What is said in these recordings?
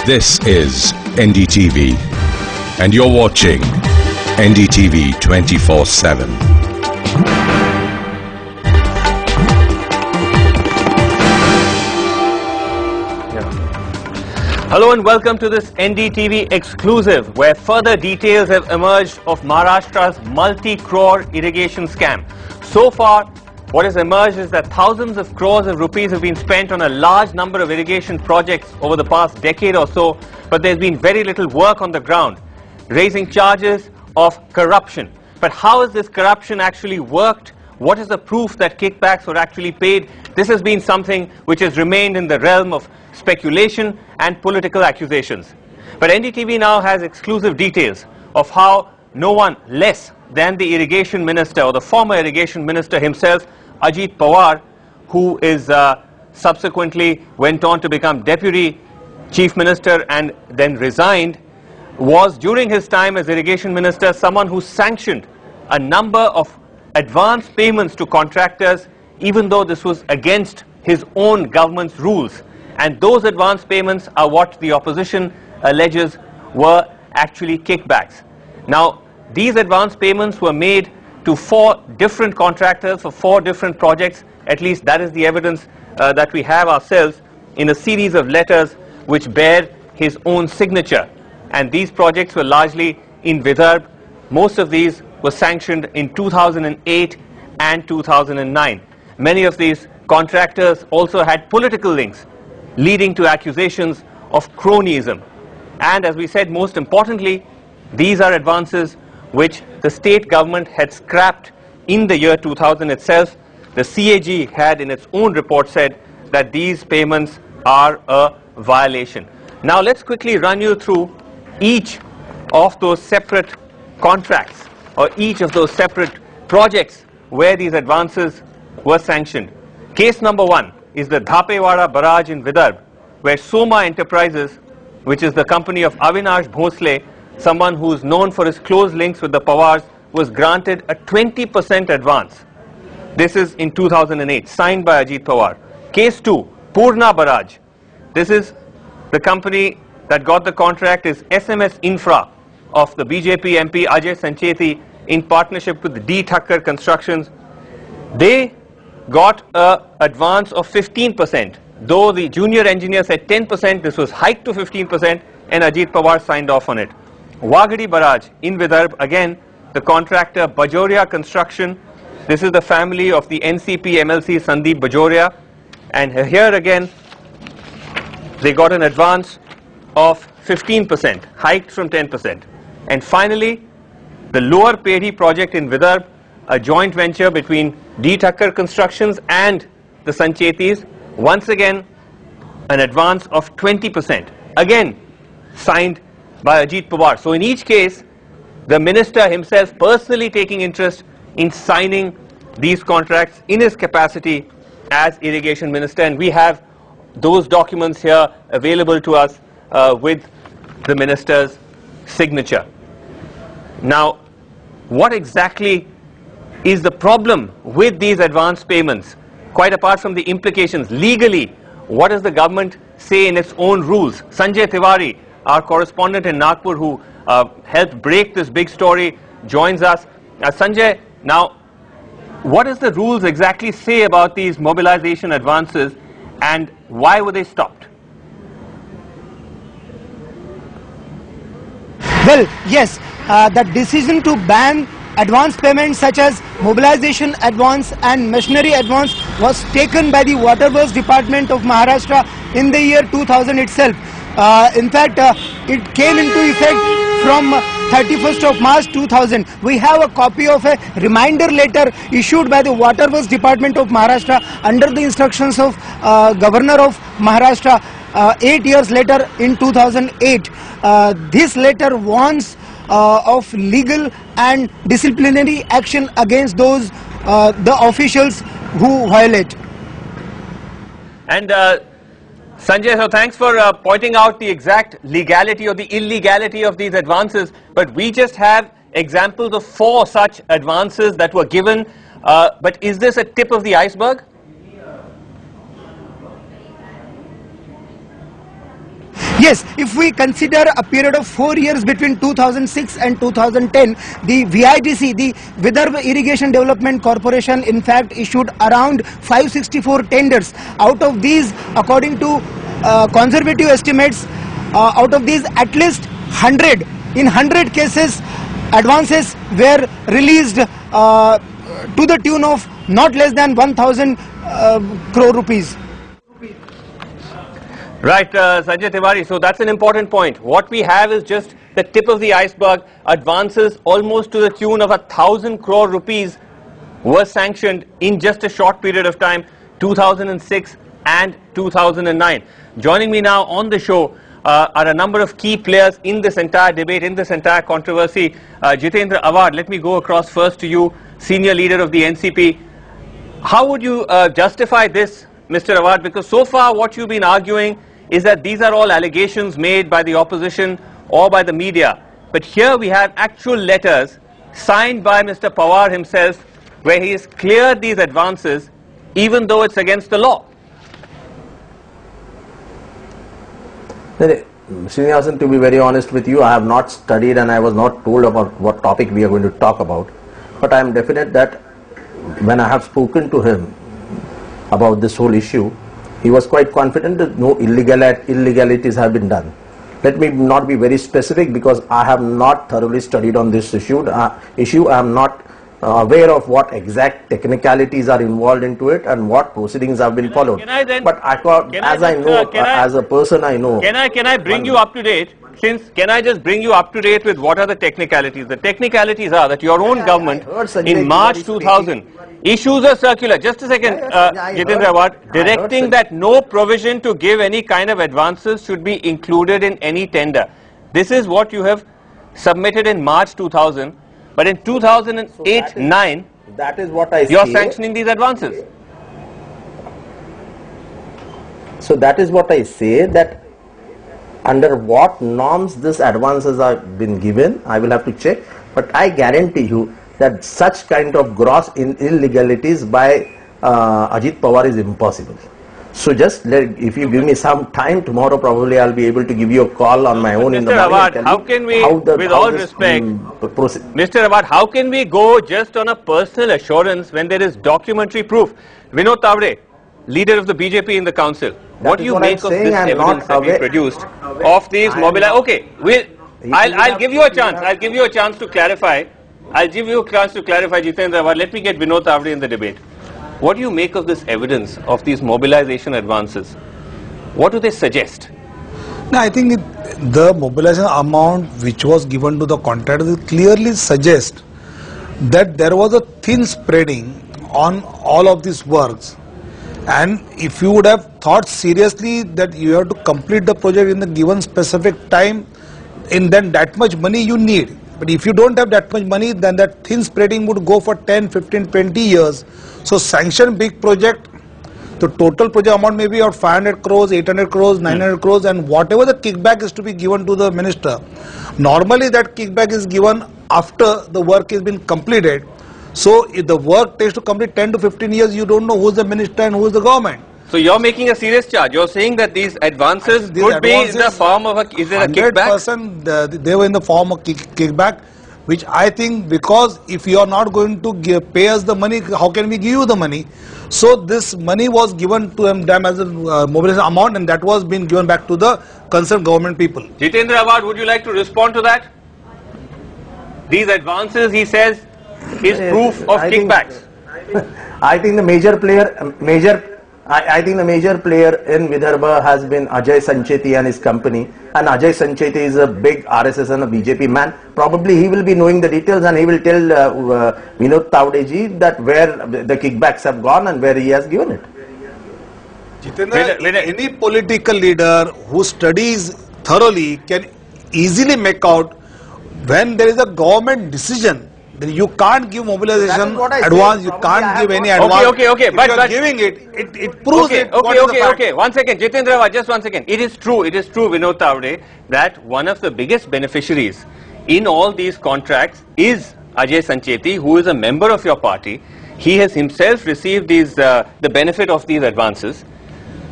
This is NDTV, and you're watching NDTV 24/7. Hello and welcome to this NDTV exclusive, where further details have emerged of Maharashtra's multi-crore irrigation scam. So far, what has emerged is that thousands of crores of rupees have been spent on a large number of irrigation projects over the past decade or so, but there's been very little work on the ground, raising charges of corruption. But how has this corruption actually worked? What is the proof that kickbacks were actually paid? This has been something which has remained in the realm of speculation and political accusations. But NDTV now has exclusive details of how no one less than the irrigation minister, or the former irrigation minister himself, Ajit Pawar, who is subsequently went on to become deputy chief minister and then resigned, was during his time as irrigation minister someone who sanctioned a number of advance payments to contractors, even though this was against his own government's rules. And those advance payments are what the opposition alleges were actually kickbacks. Now, these advance payments were made to 4 different contractors for 4 different projects. At least that is the evidence that we have ourselves in a series of letters which bear his own signature. And these projects were largely in Vidarbha. Most of these were sanctioned in 2008 and 2009. Many of these contractors also had political links, leading to accusations of cronyism. And as we said, most importantly, these are advances which the state government had scrapped in the year 2000 itself. The CAG had in its own report said that these payments are a violation. Now let's quickly run you through each of those separate contracts or each of those separate projects where these advances were sanctioned. Case number 1 is the Dhapewada barrage in Vidarbha, where Soma Enterprises, which is the company of Avinash Bhosle, someone who is known for his close links with the Pawars, was granted a 20% advance. This is in 2008, signed by Ajit Pawar. Case 2, Purna barrage. This is the company that got the contract is SMS Infra of the BJP MP Ajay Sancheti in partnership with D. Thakkar Constructions. They got an advance of 15%. Though the junior engineer said 10%, this was hiked to 15%, and Ajit Pawar signed off on it. Wagadi barrage in Vidarbha, again, the contractor Bajoria Construction. This is the family of the NCP MLC Sandeep Bajoria, and here again they got an advance of 15%, hiked from 10%. And finally, the Lower Pedi project in Vidarbha, a joint venture between D. Thakkar Constructions and the Sanchetis, once again an advance of 20%, again signed by Ajit Pawar. So in each case, the minister himself personally taking interest in signing these contracts in his capacity as irrigation minister, and we have those documents here available to us with the minister's signature. Now, what exactly is the problem with these advance payments? Quite apart from the implications, legally, what does the government say in its own rules? Sanjay Tiwari, our correspondent in Nagpur, who helped break this big story, joins us. Sanjay, now, what does the rules exactly say about these mobilization advances, and why were they stopped? Well, yes, the decision to ban advance payments such as mobilization advance and machinery advance was taken by the Waterworks Department of Maharashtra in the year 2000 itself. In fact, it came into effect from 31st of March 2000. We have a copy of a reminder letter issued by the Waterworks Department of Maharashtra under the instructions of Governor of Maharashtra 8 years later in 2008. This letter warns of legal and disciplinary action against those the officials who violate. And Sanjay, so thanks for pointing out the exact legality or the illegality of these advances, but we just have examples of 4 such advances that were given, but is this a tip of the iceberg? Yes, if we consider a period of 4 years between 2006 and 2010, the VIDC, the Vidarbha Irrigation Development Corporation, in fact issued around 564 tenders. Out of these, according to conservative estimates, out of these at least 100, in 100 cases, advances were released to the tune of not less than 1,000 crore rupees. Right, Sanjay Tiwari, so that's an important point. What we have is just the tip of the iceberg. Advances almost to the tune of 1,000 crore rupees were sanctioned in just a short period of time, 2006 and 2009. Joining me now on the show are a number of key players in this entire debate, in this entire controversy. Jitendra Awad, let me go across first to you, senior leader of the NCP. How would you justify this, Mr. Awad? Because so far what you've been arguing is that these are all allegations made by the opposition or by the media. But here we have actual letters signed by Mr. Pawar himself where he has cleared these advances even though it's against the law. Srinivasan, to be very honest with you, I have not studied and I was not told about what topic we are going to talk about. But I am definite that when I have spoken to him about this whole issue, he was quite confident that no illegalities have been done. Let me not be very specific because I have not thoroughly studied on this issue. I am not aware of what exact technicalities are involved into it and what proceedings have been followed. But I thought, as a person I know. Can I bring you up to date? Can I just bring you up to date with what are the technicalities? The technicalities are that your own government in March 2000 issues a circular, just a second, Jitendra Awad, directing that no provision to give any kind of advances should be included in any tender. This is what you have submitted in March 2000, but in 2008-9, that is what I you're sanctioning these advances. So that is what I say, that under what norms these advances have been given, I will have to check, but I guarantee you that such kind of gross illegalities by Ajit Pawar is impossible. So just if you give me some time, tomorrow probably I'll be able to give you a call on my own in the morning. Mr. Awad, how can we, with all respect, Mr. Awad, how can we go just on a personal assurance when there is documentary proof? Vinod Tavre, leader of the BJP in the council, what do you make of this evidence that we produced of these mobilizations? Okay, I'll give you a chance. I'll give you a chance to clarify. Jitendra Awad. Let me get Vinod Tavre in the debate. What do you make of this evidence of these mobilization advances? What do they suggest? No, I think the mobilization amount which was given to the contractors clearly suggests that there was a thin spreading on all of these works. And if you would have thought seriously that you have to complete the project in the given specific time, then that much money you need. But if you don't have that much money, then that thin spreading would go for 10, 15, 20 years. So sanction big project, the total project amount may be of 500 crores, 800 crores, 900 crores, and whatever the kickback is to be given to the minister. Normally that kickback is given after the work has been completed. So if the work takes to complete 10 to 15 years, you don't know who is the minister and who is the government. So you're making a serious charge. You're saying that these advances could be in the form of is it a kickback? 100% they were in the form of kickback, which I think, because if you are not going to pay us the money, how can we give you the money? So this money was given to them as a mobilization amount, and that was being given back to the concerned government people. Jitendra Awad, would you like to respond to that? These advances, he says, is proof of kickbacks. I think the major player in Vidarbha has been Ajay Sancheti and his company, and Ajay Sancheti is a big RSS and a BJP man. Probably he will be knowing the details and he will tell Vinod Tavre ji that where the kickbacks have gone and where he has given it. Jitendra, any political leader who studies thoroughly can easily make out when there is a government decision. Then you can't give mobilization advance, you can't give any advance. Okay. But you are giving it proves it. Okay. 1 second, Jitendra, just 1 second. It is true, Vinod Tavre, that one of the biggest beneficiaries in all these contracts is Ajay Sancheti, who is a member of your party. He has himself received these the benefit of these advances.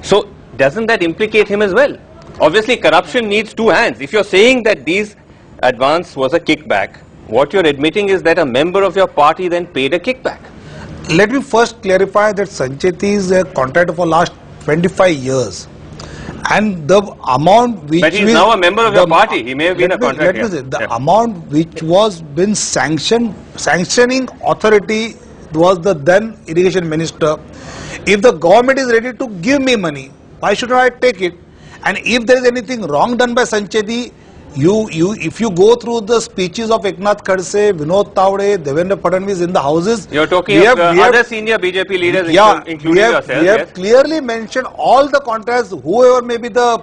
So doesn't that implicate him as well? Obviously, corruption needs two hands. If you're saying that these advance was a kickback, what you're admitting is that a member of your party then paid a kickback. Let me first clarify that Sancheti is a contractor for last 25 years. And the amount which... But he's now a member of your party. He may have been a contractor. Let me say, the amount which was been sanctioning authority was the then irrigation minister. If the government is ready to give me money, why should I take it? And if there is anything wrong done by Sancheti, if you go through the speeches of Eknath Khadse, Vinod Tawde, Devendra Fadnavis in the houses, you're talking of other senior BJP leaders, including yourself. We have clearly mentioned all the contracts, whoever may be the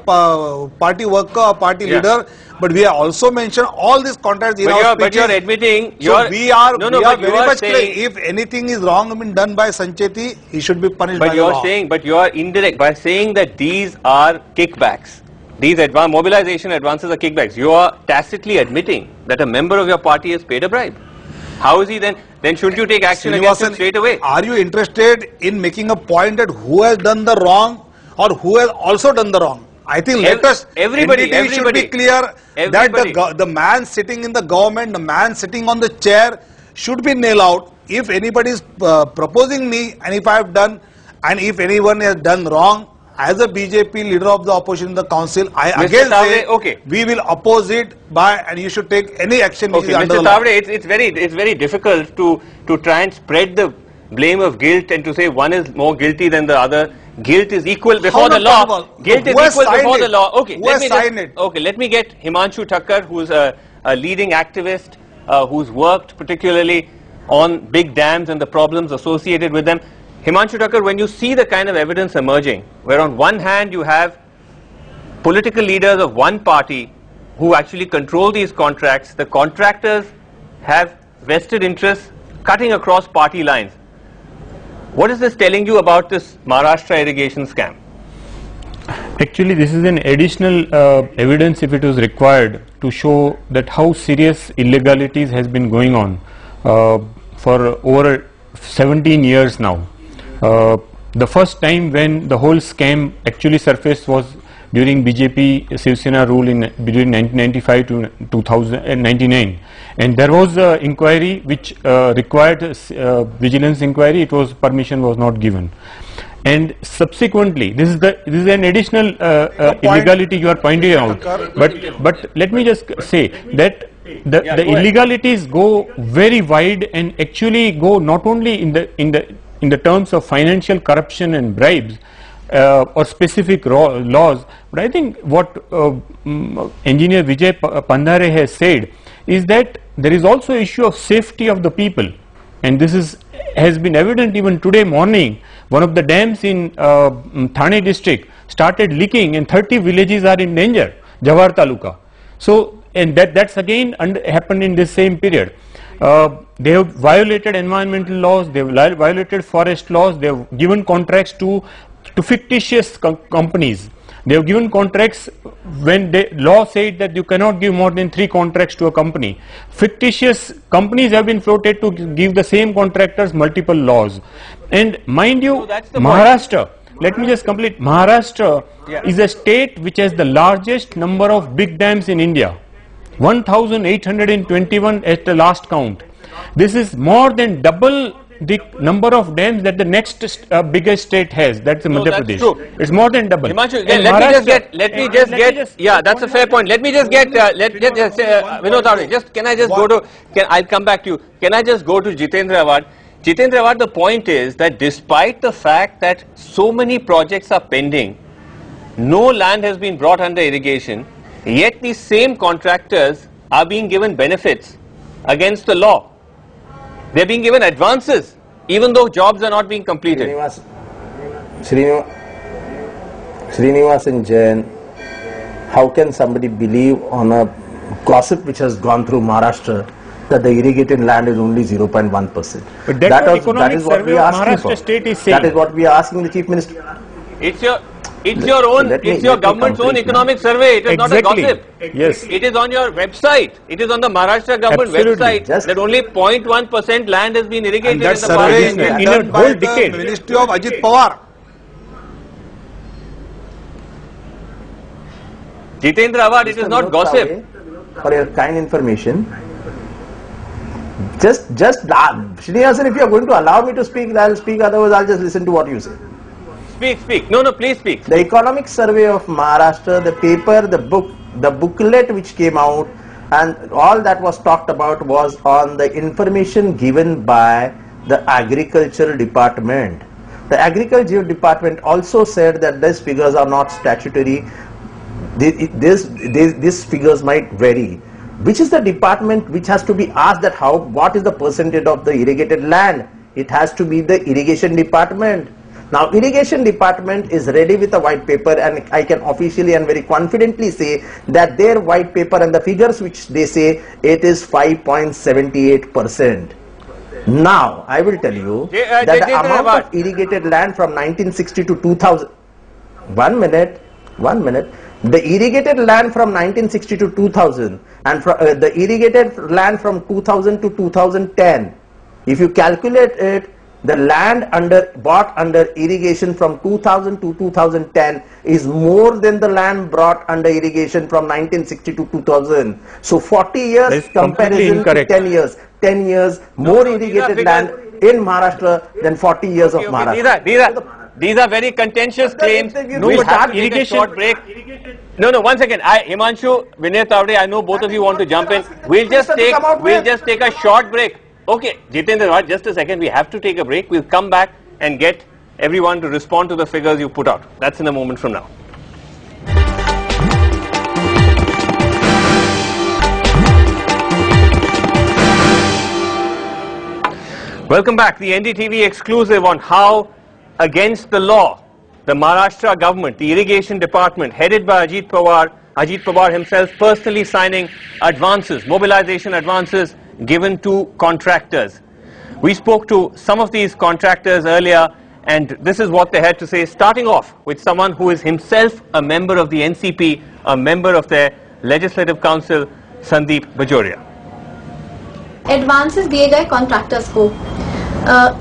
party worker or party leader, but we have also mentioned all these contracts in our speeches. But you're admitting, we are very much clear. If anything is wrong been done by Sancheti, he should be punished by the law. But you are indirect by saying that these are kickbacks. These mobilization advances are kickbacks. You are tacitly admitting that a member of your party has paid a bribe. How is he then? Then shouldn't you take action against him straight away? Are you interested in making a point that who has done the wrong or who has also done the wrong? I think everybody should be clear that the man sitting in the government, the man sitting on the chair should be nailed out. If anybody is proposing me and if I have done and if anyone has done wrong, as a BJP leader of the opposition in the council, I again say we will oppose it and you should take any action which is under the law. Mr. Tawde, it's very difficult to try and spread the blame of guilt and to say one is more guilty than the other. Guilt is equal before the law. Guilt is equal before the law. Okay, let me get Himanshu Thakkar, who's a leading activist who's worked particularly on big dams and the problems associated with them. Himanshu Thakkar, when you see the kind of evidence emerging, where on one hand you have political leaders of one party who actually control these contracts, the contractors have vested interests cutting across party lines. What is this telling you about this Maharashtra irrigation scam? Actually, this is an additional evidence, if it was required, to show that how serious illegalities has been going on for over 17 years now. The first time when the whole scam actually surfaced was during BJP Shiv Sena rule between 1995 to 2099, and there was an inquiry which required vigilance inquiry. Permission was not given, and subsequently this is an additional illegality you are pointing out. But let me just say that the illegalities go very wide and actually go not only in the terms of financial corruption and bribes or specific laws, but I think what Engineer Vijay Pandhare has said is that there is also issue of safety of the people, and this has been evident even today morning. One of the dams in Thane district started leaking and 30 villages are in danger, Jawar Taluka. So, and that's again happened in this same period. They have violated environmental laws, they have violated forest laws, they have given contracts to fictitious companies. They have given contracts when the law said that you cannot give more than 3 contracts to a company. Fictitious companies have been floated to give the same contractors multiple laws. And mind you, Maharashtra, let me just complete. Maharashtra is a state which has the largest number of big dams in India. 1,821 at the last count. This is more than double the number of dams that the next biggest state has. That's Madhya Pradesh. True. It's more than double. Himanshu, let me just get. Yeah, that's a fair point. Let me just get. Vinod Tawde, can I just go to? I'll come back to you. Can I just go to Jitendra Awad? Jitendra Awad, the point is that despite the fact that so many projects are pending, no land has been brought under irrigation, yet these same contractors are being given benefits against the law. They are being given advances even though jobs are not being completed. Srinivasan Jain, how can somebody believe on a gossip which has gone through Maharashtra that the irrigated land is only 0.1%? But that is what we are asking for. State is saying. That is what we are asking the Chief Minister. It's your government's own economic survey. It is not a gossip. Yes. It is on your website. It is on the Maharashtra government website that only 0.1% land has been irrigated in the survey in a whole decade. Ministry of Ajit Pawar. Jitendra Awad, it is not gossip. For your kind information, just Srinivasan, if you are going to allow me to speak, I will speak. Otherwise, I'll just listen to what you say. Speak. No, please speak. The economic survey of Maharashtra, the paper, the booklet which came out, and all that was talked about was on the information given by the agriculture department. The agriculture department also said that these figures are not statutory. These figures might vary. Which is the department which has to be asked that what is the percentage of the irrigated land? It has to be the irrigation department. Now, irrigation department is ready with a white paper, and I can officially and very confidently say that their white paper and the figures which they say, it is 5.78%. Now, I will tell you that the amount of irrigated land from 1960 to 2000, 1 minute, the irrigated land from 1960 to 2000 and the irrigated land from 2000 to 2010, if you calculate it, the land bought under irrigation from 2000 to 2010 is more than the land brought under irrigation from 1960 to 2000. So 40 years comparison to 10 years. 10 years more irrigated land in Maharashtra than 40 years of Maharashtra. These are very contentious claims. We'll have to take a short break. No, one second. Himanshu, Vinay Tavde, I know both of you want to jump in. We'll just take a short break. Okay, Jitendra, just a second. We have to take a break. We'll come back and get everyone to respond to the figures you put out. That's in a moment from now. Welcome back. The NDTV exclusive on how, against the law, the Maharashtra government, the irrigation department, headed by Ajit Pawar himself personally signing advances, mobilization advances given to contractors. We spoke to some of these contractors earlier, and this is what they had to say, starting off with someone who is himself a member of the NCP, a member of their Legislative Council, Sandeep Bajoria. Advances दिए गए contractors को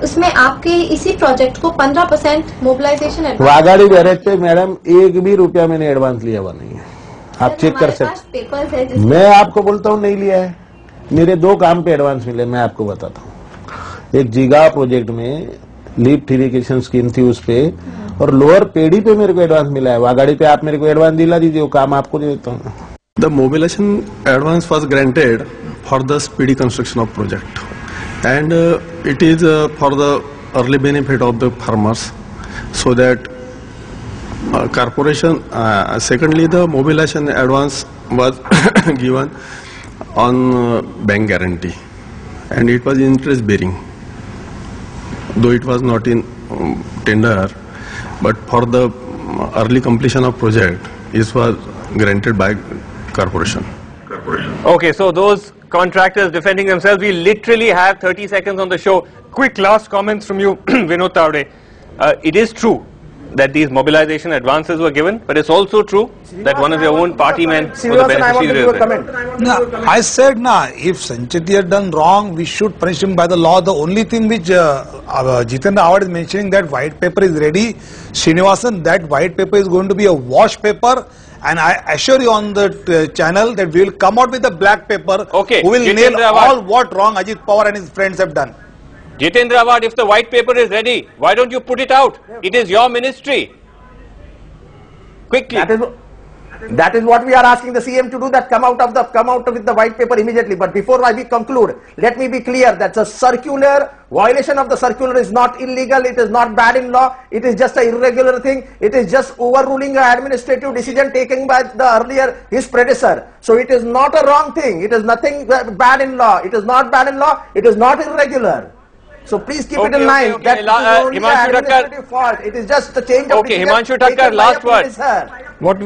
उसमें आपके इसी project को 15% mobilisation वागाड़ी barrage पे madam एक भी रुपया मैंने एडवांस लिया हुआ नहीं है, आप चेक कर सकते हैं। मैं आपको बोलता हूँ नहीं लिया है, मेरे 2 काम पे एडवांस मिले, मैं आपको बताता हूँ। एक जीगा प्रोजेक्ट में लिफ्ट इरिगेशन स्कीम थी उस पे, और लोअर पेड़ी पे मेरे को एडवांस मिला है। वागाड़ी पे आप मेरे को एडवांस दिला दीजिए, वो काम आपको दे देता हूँ। The mobilization advance was granted for the speedy construction of project, and it is for the early benefit of the farmers, so that corporation secondly the mobilization advance was given on bank guarantee, and it was interest bearing, though it was not in tender, but for the early completion of project it was granted by corporation. Okay, so those contractors defending themselves, we literally have 30 seconds on the show. Quick last comments from you, Vinod Tavde. It is true that these mobilization advances were given, but it's also true that one of your own party men was the beneficiary of it. I said, if Sancheti had done wrong, we should punish him by the law. The only thing which Jitendra Awad is mentioning, that white paper is ready. Srinivasan, that white paper is going to be a wash paper. And I assure you on the channel that we will come out with a black paper who will nail all what wrong Ajit Pawar and his friends have done. Jitendra Awad, if the white paper is ready, why don't you put it out? It is your ministry. Quickly. That is what we are asking the CM to do, that come out with the white paper immediately. But before we conclude, let me be clear that the circular, violation of the circular is not illegal, it is not bad in law, it is just an irregular thing, it is just overruling an administrative decision taken by his predecessor. So it is not a wrong thing, it is nothing bad in law, it is not bad in law, it is not irregular. So please keep it in mind that it is only an administrative fault. It is just a change of decision. Himanshu Thakkar, last word. What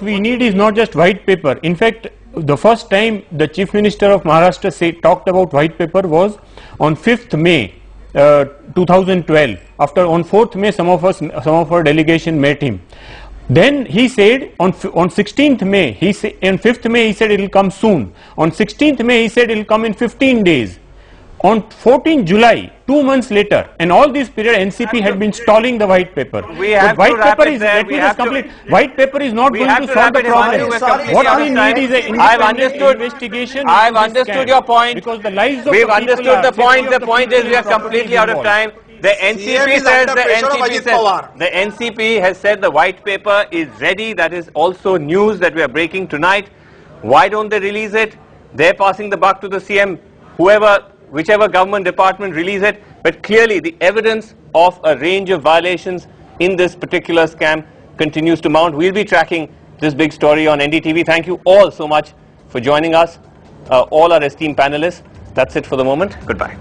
we need is not just white paper. In fact, the first time the Chief Minister of Maharashtra talked about white paper was on 5th May 2012. On 4th May, some of our delegation met him. Then he said on 16th May, on 5th May he said it will come soon. On 16th May he said it will come in 15 days. on 14 July, 2 months later, and all this period NCP had been stalling the white paper. We have white to wrap paper it is, there. let me just complete. White paper is not going to solve the problem. What we need is an independent investigation. I've understood your point. Because the lives of We've the people understood the point. The the point is we are completely out of time. The NCP says the NCP has said the white paper is ready. That is also news that we are breaking tonight. Why don't they release it? They're passing the buck to the CM. Whichever government department release it. But clearly the evidence of a range of violations in this particular scam continues to mount. We'll be tracking this big story on NDTV. Thank you all so much for joining us, all our esteemed panelists. That's it for the moment. Goodbye.